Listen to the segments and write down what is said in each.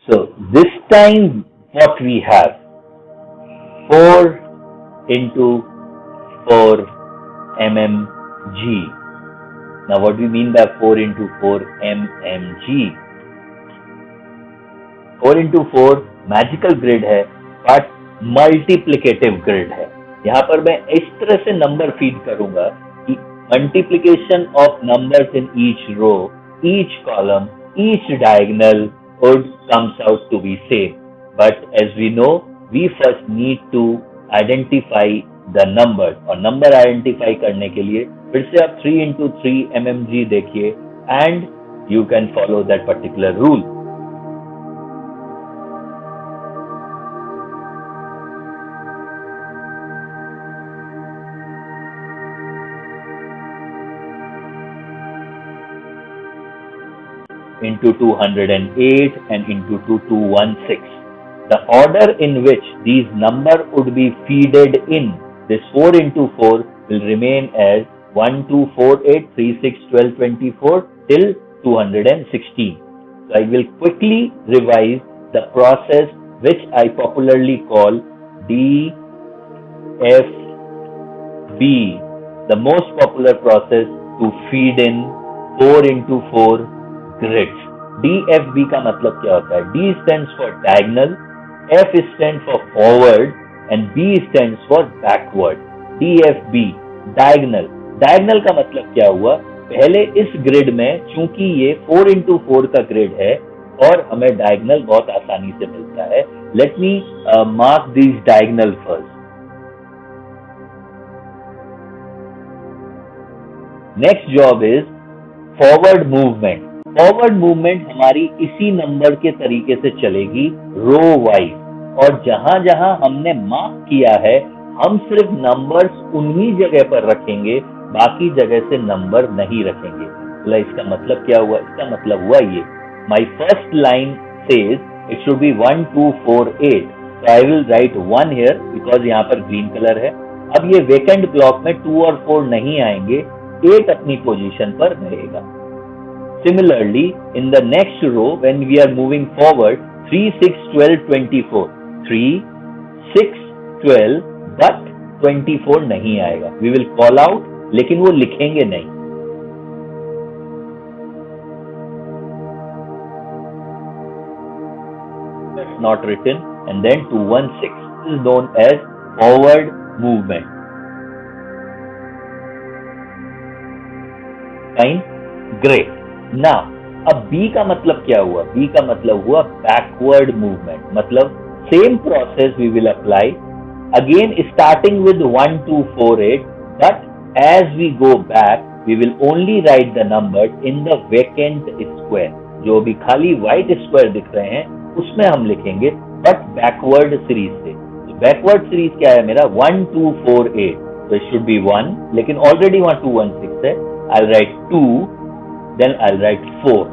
So this time what we have 4 into 4 mmg. Now what do we mean by 4 into 4 mmg? 4 into 4 magical grid है but multiplicative grid है. यहाँ पर मैं इस तरह से नंबर फीड करूंगा कि multiplication of numbers in each row, each column, each diagonal would comes out to be same. But as we know, we first need to identify the numbers. और नंबर आइडेंटिफाई करने के लिए फिर से आप 3 into 3 mmg देखिए and you can follow that particular rule. Into 208 and into 216. The order in which these numbers would be feeded in this 4 into 4 will remain as 1, 2, 4, 8, 3, 6, 12, 24 till 216. So I will quickly revise the process which I popularly call DFB, the most popular process to feed in 4 into 4 grids. DFB का मतलब क्या होता है? D stands for diagonal, F stands for forward and B stands for backward. DFB, diagonal. Diagonal का मतलब क्या हुआ? पहले इस ग्रिड में चूंकि ये 4 into 4 का ग्रिड है और हमें डायगोनल बहुत आसानी से मिलता है. Let me mark these diagonal first. Next job is forward movement. Forward movement हमारी इसी नंबर के तरीके से चलेगी रो वाइज, और जहां जहां हमने मार्क किया है हम सिर्फ नंबर्स उन्हीं जगह पर रखेंगे, बाकी जगह से नंबर नहीं रखेंगे. तो इसका मतलब क्या हुआ? इसका मतलब हुआ ये, my first line says it should be 1, 2, 4, 8. So I will write 1 here because यहाँ पर ग्रीन कलर है. अब ये वेकेंट ब्लॉक में 2 और 4 नहीं आएंगे, 8 अपनी पोजीशन पर रहेगा. Similarly, in the next row, when we are moving forward, 3, 6, 12, 24. 3, 6, 12, but 24 नहीं आएगा. We will call out, लेकिन वो लिखेंगे नहीं. That's not written, and then 216. This is known as forward movement. Fine? Great. Now, अब B का मतलब क्या हुआ? B का मतलब हुआ backward movement. मतलब same process we will apply again starting with 1, 2, 4, 8, but as we go back we will only write the numbers in the vacant square. जो भी खाली white square दिख रहे हैं उसमें हम लिखेंगे, but backward series से. तो backward series क्या है मेरा? 1, 2, 4, 8. So it should be 1, लेकिन already वहाँ 216 है. I'll write 2. Then I'll write 4.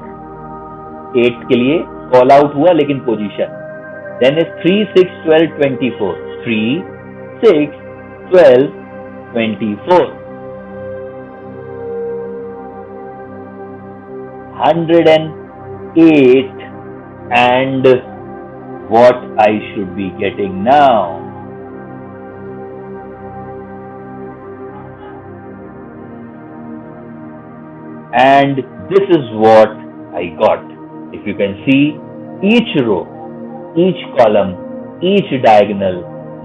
8 के लिए call out हुआ लेकिन position. Then is 3, 6, 12, 24. 3, 6, 12, 24. 108 and what I should be getting now? And this is what I got. If you can see, each row, each column, each diagonal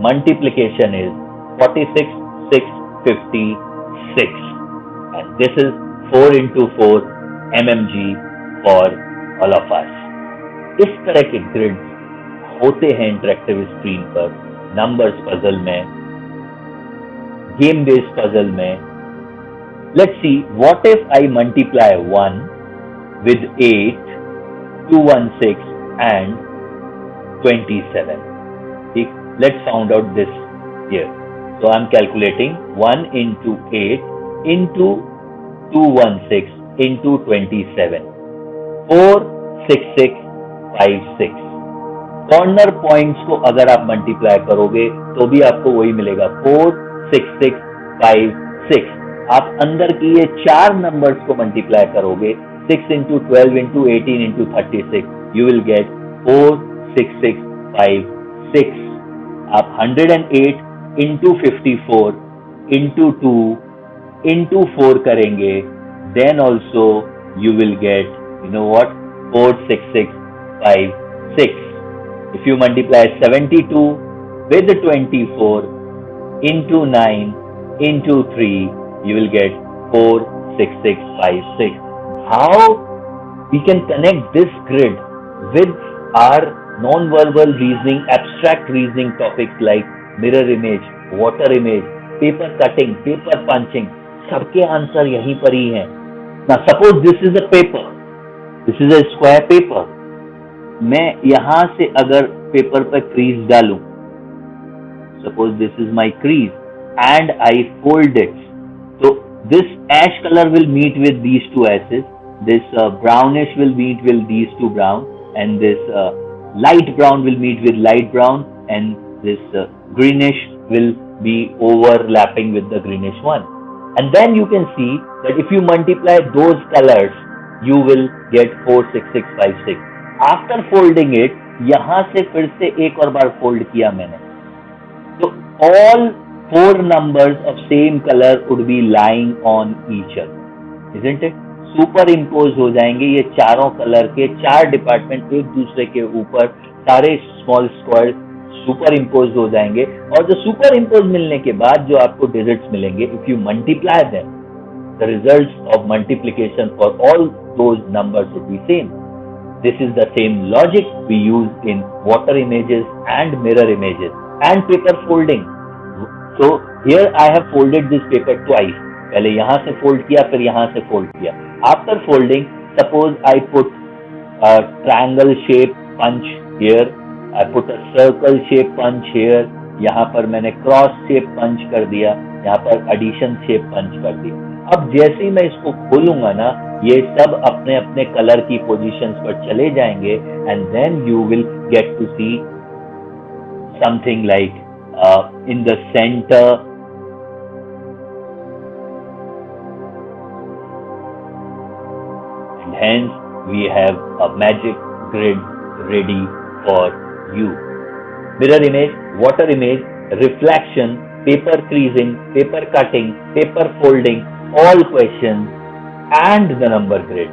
multiplication is 46, 6, 56. And this is 4 into 4 mmg for all of us. इस तरह के grids होते हैं interactive screen पर, numbers puzzle में, game based puzzle में. Let's see, what if I multiply 1 with 8, 216 and 27? Let's find out this here. So I'm calculating 1 into 8 into 216 into 27. 4, 6, 6, 5, 6. Corner points को अगर आप मल्टीप्लाई करोगे तो भी आपको वही मिलेगा, 4, 6, 6, 5, 6. आप अंदर की ये 4 नंबर्स को मल्टीप्लाई करोगे, 6 into 12 into 18 into 36, you will get 4, 6, 6, 5, 6. आप 108 into 54 into 2 into 4 करेंगे, then also you will get, you know what, 4, 6, 6, 5, 6. If you multiply 72 with 24 into 9 into 3, you will get 4, 6, 6, 5, 6. How we can connect this grid with our non-verbal reasoning, abstract reasoning topics like mirror image, water image, paper cutting, paper punching, सबके answer यहीं पर ही हैं. Now suppose this is a paper, this is a square paper. मैं यहाँ से अगर paper पर crease डालूं, suppose this is my crease and I fold it. So this ash color will meet with these two ashes, this brownish will meet with these two brown, and this light brown will meet with light brown, and this greenish will be overlapping with the greenish one. And then you can see that if you multiply those colors, you will get 4, 6, 6, 5, 6. After folding it, यहाँ से फिर से एक और बार fold किया मैंने. So all 4 numbers of same color would be lying on each other, isn't it? Super impose हो जाएंगे ये चारों कलर के 4 डिपार्टमेंट एक दूसरे के ऊपर, सारे स्मॉल स्क्वायर सुपर इम्पोज हो जाएंगे. और जो सुपर इम्पोज मिलने के बाद जो आपको डिजिट्स मिलेंगे, if you multiply them, the results of multiplication for all those numbers would be same. This is the same logic we use in water images and mirror images and paper folding. So here I have folded this paper twice. पहले यहाँ से fold किया, फिर यहाँ से fold किया. After folding, suppose I put a triangle shape punch here, I put a circle shape punch here, यहाँ पर मैंने cross shape punch कर दिया, यहाँ पर addition shape punch कर दिया. अब जैसे ही मैं इसको खोलूंगा ना, ये सब अपने अपने कलर की पोजीशंस पर चले जाएंगे, and then you will get to see something like in the center and hence we have a magic grid ready for you. Mirror image, water image, reflection, paper creasing, paper cutting, paper folding, all questions and the number grid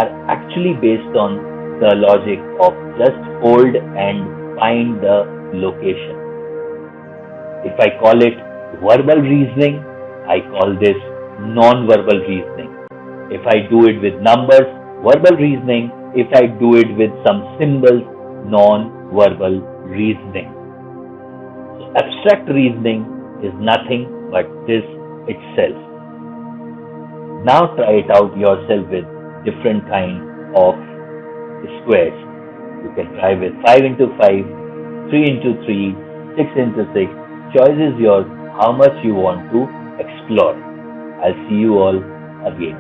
are actually based on the logic of just fold and find the location. If I call it verbal reasoning, I call this non-verbal reasoning. If I do it with numbers, verbal reasoning. If I do it with some symbols, non-verbal reasoning. So abstract reasoning is nothing but this itself. Now try it out yourself with different kind of squares. You can try with 5 into 5, 3 into 3, 6 into 6. Choice is yours how much you want to explore. I'll see you all again.